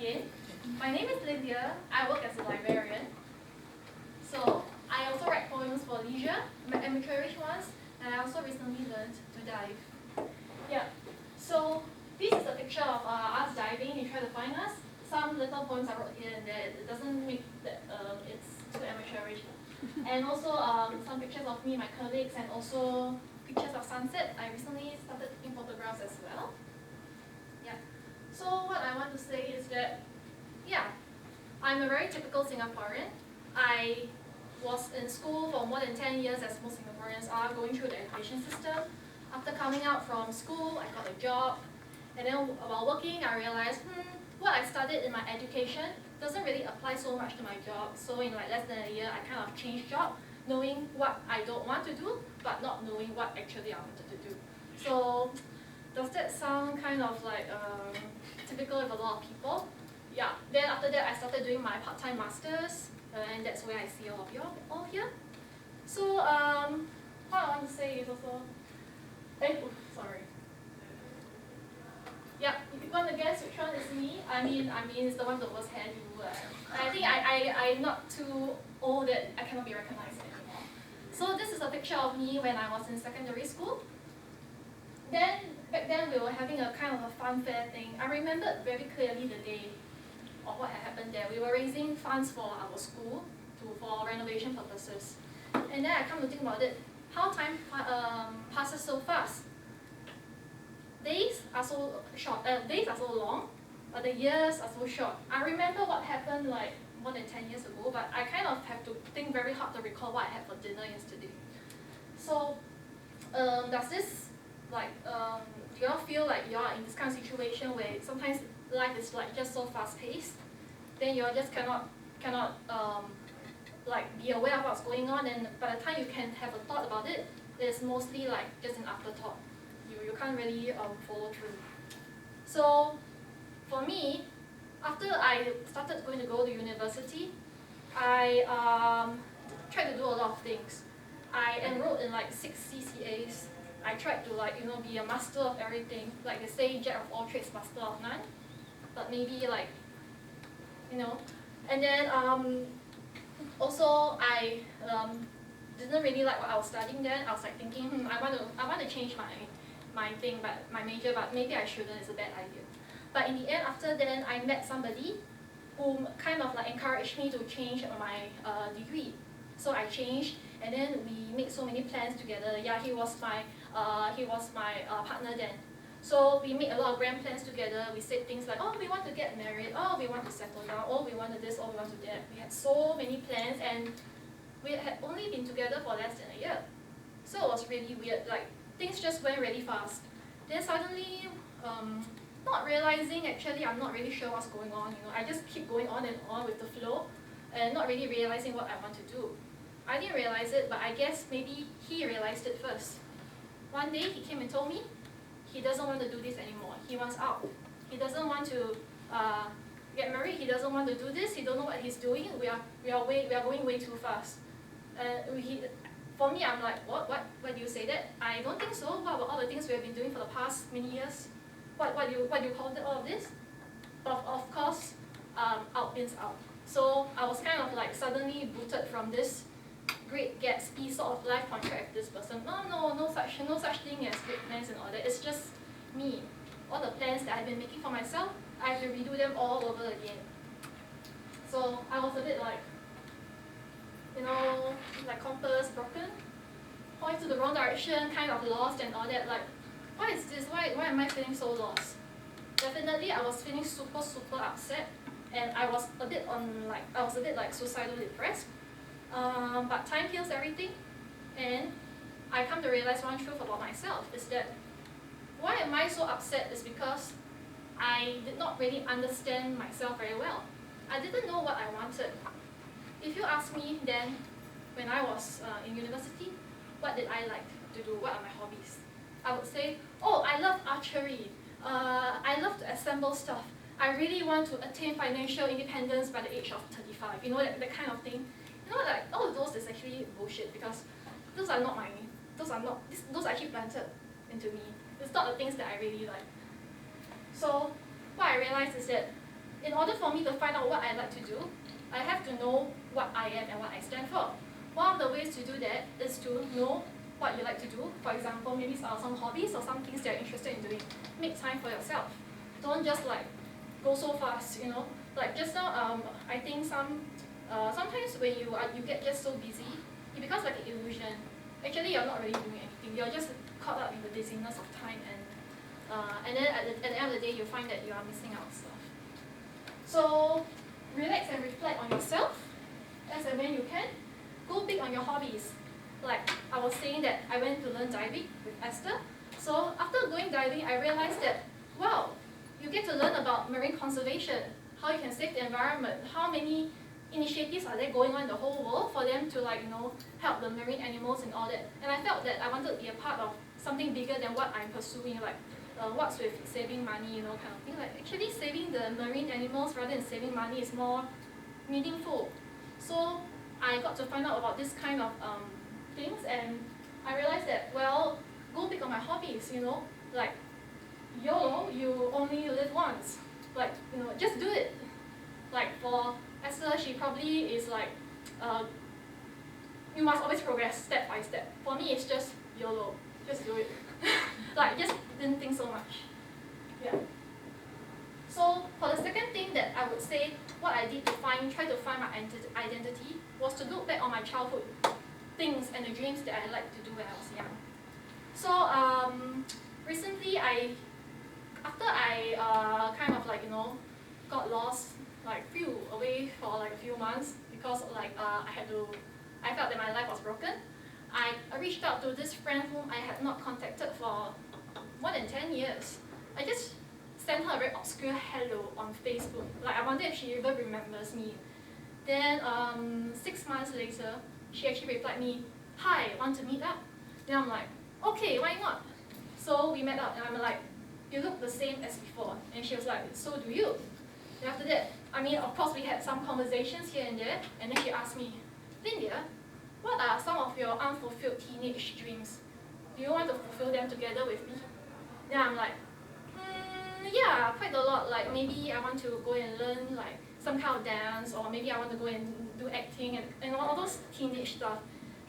again. My name is Lyndia. I work as a librarian. So I also write poems for leisure, amateurish ones, and I also recently learned to dive. Yeah. So this is a picture of us diving. You try to find us. Some little poems I wrote here and there. It doesn't make that it's too amateurish. And also some pictures of me, my colleagues, and also pictures of sunset. I recently started taking photographs as well. Yeah. So what I want to say is that, yeah, I'm a very typical Singaporean. I was in school for more than 10 years, as most Singaporeans are, going through the education system. After coming out from school, I got a job. And then while working, I realized, what I studied in my education doesn't really apply so much to my job. So in like less than a year, I kind of changed job, knowing what I don't want to do, but not knowing what actually I wanted to do. So does that sound kind of like typical of a lot of people? Yeah. Then after that, I started doing my part-time masters, and that's where I see all of you all here. So what I want to say is also, sorry. Yeah, if you want to guess which one is me, I mean it's the one with the worst hair. I think I'm not too old that I cannot be recognized anymore. So this is a picture of me when I was in secondary school. Back then we were having a kind of a fun fair thing. I remembered very clearly the day of what had happened there. We were raising funds for our school for renovation purposes. And then I come to think about it, how time passes so fast. Days are so short, days are so long, but the years are so short. I remember what happened like more than 10 years ago, but I kind of have to think very hard to recall what I had for dinner yesterday. So does this do you all feel like you are in this kind of situation where sometimes life is like just so fast paced, then you all just cannot like be aware of what's going on, and by the time you can have a thought about it, it's mostly like just an afterthought. You can't really follow through. So for me, after I started going to go to university, I tried to do a lot of things. I enrolled in like 6 CCAs. I tried to be a master of everything. Like they say, jack of all trades, master of none. But maybe and then also I didn't really like what I was studying then. I was like thinking, I want to change my thing, but my major, but maybe I shouldn't. It's a bad idea. But in the end, after then, I met somebody who kind of like encouraged me to change my degree. So I changed, and then we made so many plans together. Yeah, he was my partner then. So we made a lot of grand plans together. We said things like, oh, we want to get married. Oh, we want to settle down. Oh, we want to this. Oh, we want to that. We had so many plans, and we had only been together for less than a year. So it was really weird. Like things just went really fast. Then suddenly, not realizing actually I'm not really sure what's going on. I just keep going on and on with the flow, and not really realizing what I want to do. I didn't realize it, but I guess maybe he realized it first. One day he came and told me he doesn't want to do this anymore. He wants out. He doesn't want to get married. He doesn't want to do this. He don't know what he's doing. We are going way too fast. For me, I'm like, what? Why do you say that? I don't think so. What about all the things we have been doing for the past many years? What do you call all of this? But of course, out means out. So I was kind of like suddenly booted from this Great Gatsby sort of life contract with this person. No such thing as great plans and all that. It's just me. All the plans that I've been making for myself, I have to redo them all over again. So I was a bit like, like compass broken, point to the wrong direction, kind of lost and all that. Like, what is this? Why am I feeling so lost? Definitely, I was feeling super upset, and I was a bit like suicidal depressed. But time heals everything, and I come to realize one truth about myself is that why am I so upset is because I did not really understand myself very well. I didn't know what I wanted. If you ask me then, when I was in university, what did I like to do? What are my hobbies? I would say, oh, I love archery. I love to assemble stuff. I really want to attain financial independence by the age of 35. That kind of thing. Like all of those is actually bullshit, because those are actually planted into me. It's not the things that I really like. So what I realized is that in order for me to find out what I like to do, I have to know what I am and what I stand for. One of the ways to do that is to know what you like to do. For example, maybe some hobbies or some things that you're interested in doing. Make time for yourself. Don't just like go so fast, you know. Like just now, I think sometimes when you get just so busy, it becomes like an illusion. Actually, you're not really doing anything. You're just caught up in the busyness of time, and then at the end of the day, you find that you are missing out stuff. So relax and reflect on yourself as and when you can. Go big on your hobbies. Like I was saying that I went to learn diving with Esther. So after going diving, I realized that, wow, you get to learn about marine conservation, how you can save the environment, how many initiatives are there going on in the whole world for them to help the marine animals and all that. And I felt that I wanted to be a part of something bigger than what I'm pursuing, like what's with saving money, kind of thing. Like actually saving the marine animals rather than saving money is more meaningful. So I got to find out about this kind of things, and I realized that, well, go big on my hobbies, like YOLO, you only live once. Like, just do it. Like for Esther, she probably is like, you must always progress step by step. For me, it's just YOLO, just do it. Like, just didn't think so much. Yeah. So for the second thing that I would say, what I did to try to find my identity was to look back on my childhood things and the dreams that I liked to do when I was young. So recently, after I got lost, flew away for a few months because I felt that my life was broken. I reached out to this friend whom I had not contacted for more than 10 years. I just sent her a very obscure hello on Facebook. Like I wonder if she even remembers me. Then 6 months later, she actually replied me, "Hi, want to meet up?" Then I'm like, okay, why not? So we met up and I'm like, you look the same as before. And she was like, so do you? Then after that, of course we had some conversations here and there, and then she asked me, Lyndia, what are some of your unfulfilled teenage dreams? Do you want to fulfill them together with me? Then I'm like, yeah, quite a lot. Like maybe I want to go and learn some kind of dance, or maybe I want to go and do acting and all those teenage stuff.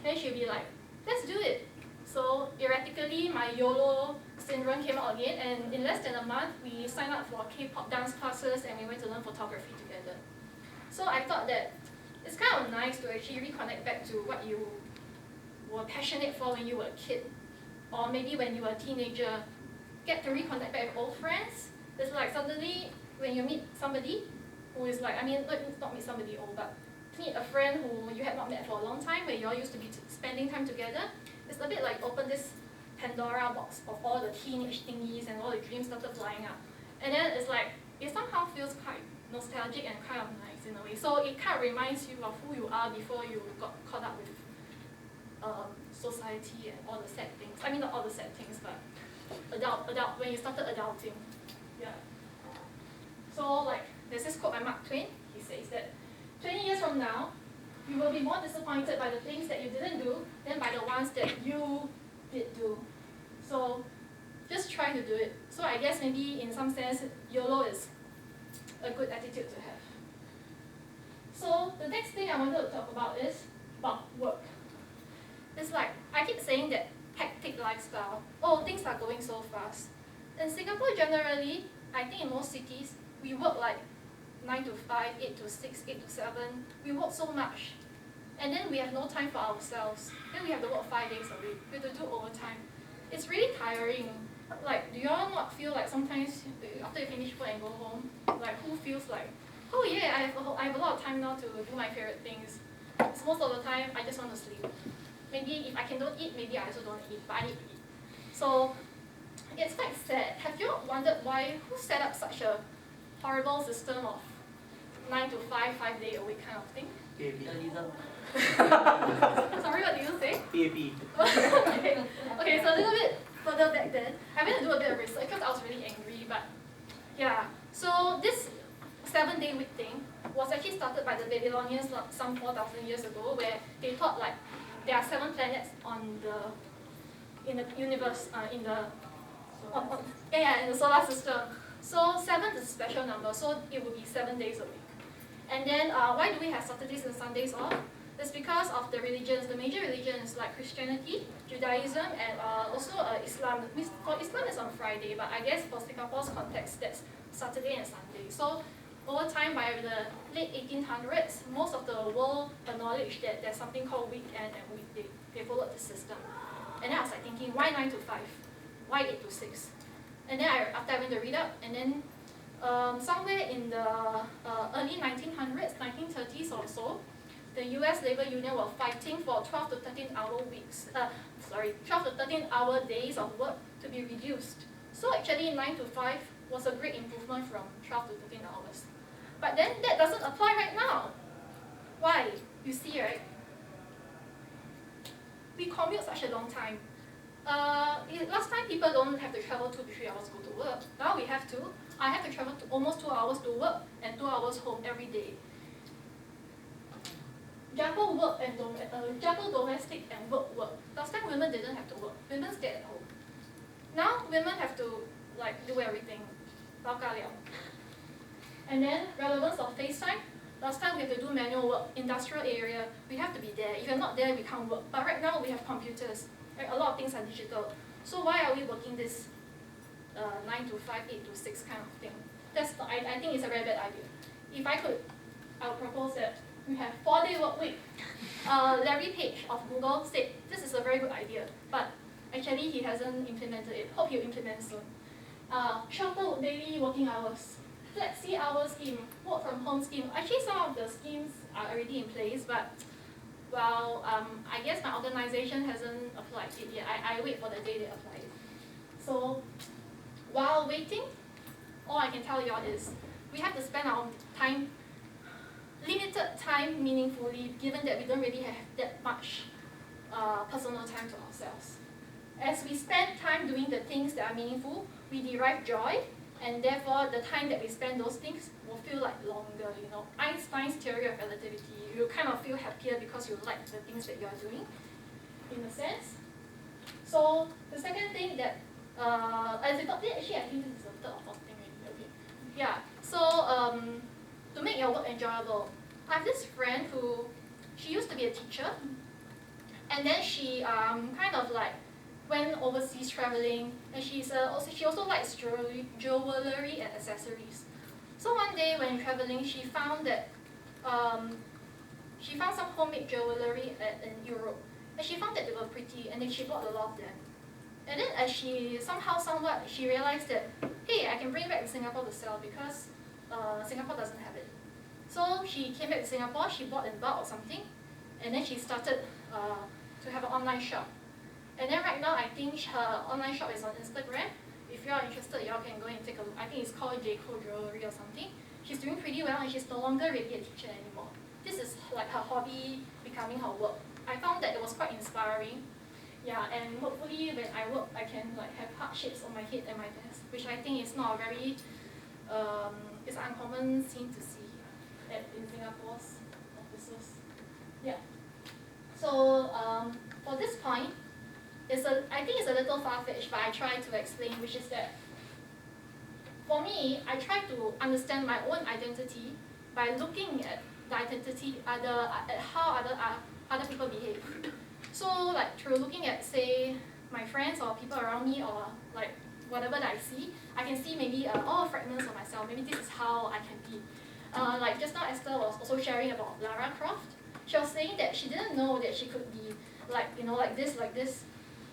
Then she'll be like, let's do it. So erratically, my YOLO syndrome came out again, and in less than a month, we signed up for K-pop dance classes and we went to learn photography together. So I thought that it's kind of nice to actually reconnect back to what you were passionate for when you were a kid, or maybe when you were a teenager. Get to reconnect back with old friends. It's like suddenly when you meet somebody who is not meet somebody old, but meet a friend who you had not met for a long time, where you all used to be spending time together. It's a bit like open this Pandora box of all the teenage thingies and all the dreams started flying up. And then it's like, it somehow feels quite nostalgic and kind of nice in a way. So it kind of reminds you of who you are before you got caught up with society and all the sad things. Not all the sad things, but when you started adulting. Yeah. So there's this quote by Mark Twain. He says that 20 years from now, you will be more disappointed by the things that you didn't do than by the ones that you did do. So just try to do it. So I guess maybe in some sense, YOLO is a good attitude to have. So the next thing I wanted to talk about is about work. It's like, I keep saying that hectic lifestyle. Oh, things are going so fast. In Singapore generally, I think in most cities, we work 9 to 5, 8 to 6, 8 to 7. We work so much. And then we have no time for ourselves. Then we have to work 5 days a week. We have to do overtime. It's really tiring. Do you all not feel like sometimes after you finish work and go home, who feels like, oh yeah, I have a lot of time now to do my favorite things. So most of the time, I just want to sleep. Maybe if I don't eat, maybe I also don't eat, but I need to eat. So it's quite sad. Have you wondered who set up such a horrible system of 9 to 5, 5 day a week kind of thing? Sorry, what did you say? Okay, so a little bit further back then, I went to do a bit of research because I was really angry, but yeah. So this 7-day week thing was actually started by the Babylonians some 4,000 years ago, where they thought there are 7 planets in the universe, in the solar system. So 7 is a special number, so it would be 7 days a week. And then why do we have Saturdays and Sundays off? It's because of the religions. The major religions like Christianity, Judaism, and also Islam. For Islam it's on Friday, but I guess for Singapore's context, that's Saturday and Sunday. So over time, by the late 1800s, most of the world acknowledged that there's something called weekend and weekday. They followed the system. And then I was like thinking, why 9 to 5? Why 8 to 6? And then after I went to read up, and then somewhere in the early 1900s, 1930s or so, the US labor union were fighting for 12 to 13-hour weeks. 12 to 13-hour days of work to be reduced. So actually 9 to 5 was a great improvement from 12 to 13 hours. But then that doesn't apply right now. Why? You see, right? We commute such a long time. Last time people don't have to travel 2 to 3 hours to go to work. Now we have to. I have to travel to almost 2 hours to work and 2 hours home every day. Juggle domestic and work. Last time women didn't have to work. Women stayed at home. Now women have to do everything. And then relevance of FaceTime. Last time we have to do manual work, industrial area, we have to be there. If you're not there, we can't work. But right now we have computers. Right? A lot of things are digital. So why are we working this 9 to 5, 8 to 6 kind of thing? I think it's a very bad idea. If I could, I would propose that we have 4-day work week. Larry Page of Google said this is a very good idea, but actually he hasn't implemented it. Hope he'll implement soon. Shorter daily working hours, flexi hour scheme, work from home scheme. Actually, some of the schemes are already in place, but well, I guess my organization hasn't applied it yet. I wait for the day they apply it. So while waiting, all I can tell y'all is we have to spend our time, limited time, meaningfully, given that we don't really have that much personal time to ourselves. As we spend time doing the things that are meaningful, we derive joy, and therefore the time that we spend those things will feel like longer. Einstein's theory of relativity, you kind of feel happier because you like the things that you are doing, in a sense. So the second thing that, actually I think this is the third or fourth thing already. Okay. Yeah. So to make your work enjoyable, I have this friend who, she used to be a teacher, and then she kind of went overseas traveling, and she also likes jewelry and accessories. So one day when traveling, she found that she found some homemade jewelry in Europe, and she found that they were pretty, and then she bought a lot of them. And then as she somewhat she realized that, hey, I can bring back to Singapore to sell because Singapore doesn't have it. So she came back to Singapore, she bought in bulk or something, and then she started to have an online shop. And then right now, I think her online shop is on Instagram. If you are interested, y'all can go and take a look. I think it's called J.Co Jewelry or something. She's doing pretty well, and she's no longer really a teacher anymore. This is her hobby becoming her work. I found that it was quite inspiring. Yeah, and hopefully when I work, I can have heart shapes on my head and my desk, which I think is not a very, it's an uncommon scene to see in Singapore's offices. Yeah. So for this point, I think it's a little far-fetched, but I try to explain, which is that for me, I try to understand my own identity by looking at the identity, at how other people behave. So through looking at, say, my friends or people around me, or whatever that I see, I can see maybe all fragments of myself. Maybe this is how I can be. Just now Esther was also sharing about Lara Croft. She was saying that she didn't know that she could be like this,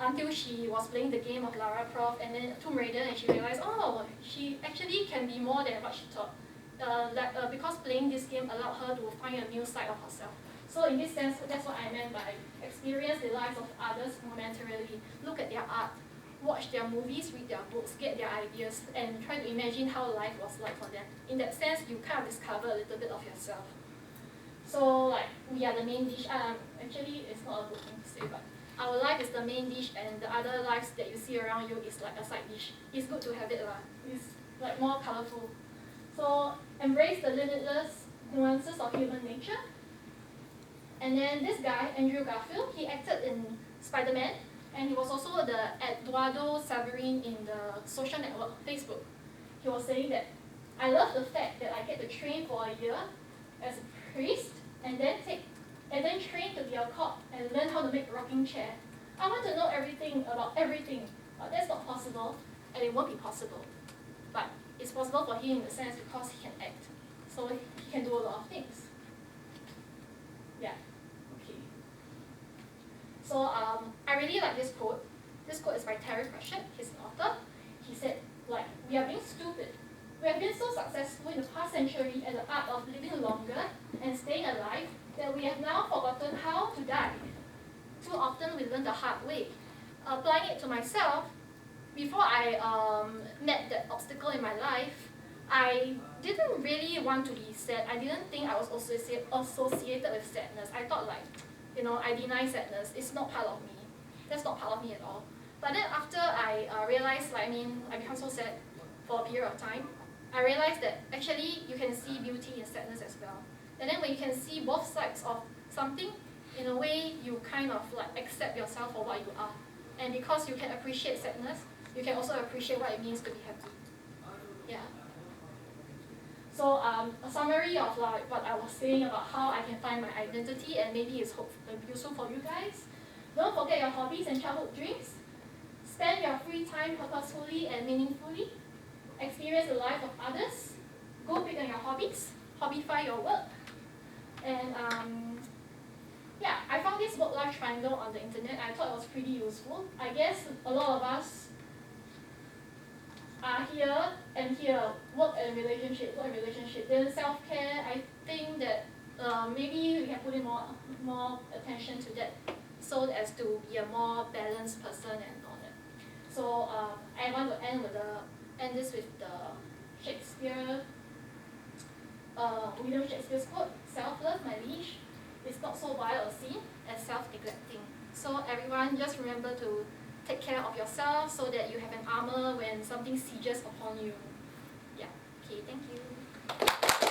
until she was playing the game of Lara Croft and then Tomb Raider, and she realized, oh, she actually can be more than what she thought. Because playing this game allowed her to find a new side of herself. So in this sense, that's what I meant by experience the lives of others momentarily, look at their art, watch their movies, read their books, get their ideas, and try to imagine how life was like for them. In that sense, you kind of discover a little bit of yourself. So we are the main dish. Actually, it's not a good thing to say, but our life is the main dish, and the other lives that you see around you is a side dish. It's good to have it lah. It's more colorful. So embrace the limitless nuances of human nature. And then this guy, Andrew Garfield, he acted in Spider-Man, and he was also the Eduardo Saverin in the social network Facebook. he was saying that I love the fact that I get to train for a year as a priest and then train to be a cop and learn how to make a rocking chair. I want to know everything about everything, but that's not possible, and it won't be possible. But it's possible for him in the sense because he can act, so he can do a lot of things. Yeah, okay. So I really like this quote. This quote is by Terry Pratchett, he's an author. He said, like, we are being stupid. We have been so successful in the past century at the art of living longer and staying alive that we have now forgotten how to die. Too often we learn the hard way. Applying it to myself, before I met that obstacle in my life, I didn't really want to be sad. I didn't think I was associated with sadness. I thought like, I deny sadness. It's not part of me. That's not part of me at all. But then after I realized, I become so sad for a period of time, I realized that actually you can see beauty in sadness as well. And then when you can see both sides of something, in a way you kind of like accept yourself for what you are. And because you can appreciate sadness, you can also appreciate what it means to be happy. Yeah. So a summary of like what I was saying about how I can find my identity, and maybe it's useful for you guys. Don't forget your hobbies and childhood dreams. Spend your free time purposefully and meaningfully. Experience the life of others. Go big on your hobbies. Hobbyify your work. And yeah, I found this work-life triangle on the internet. I thought it was pretty useful. I guess a lot of us are here and here, work and relationship. Then self-care, I think that maybe we can put in more attention to that, so as to be a more balanced person and all that. So I want to end this with the William Shakespeare's quote: "Self-love, my liege, is not so vile a sin as self-neglecting." So everyone, just remember to take care of yourself so that you have an armor when something sieges upon you. Yeah. Okay. Thank you.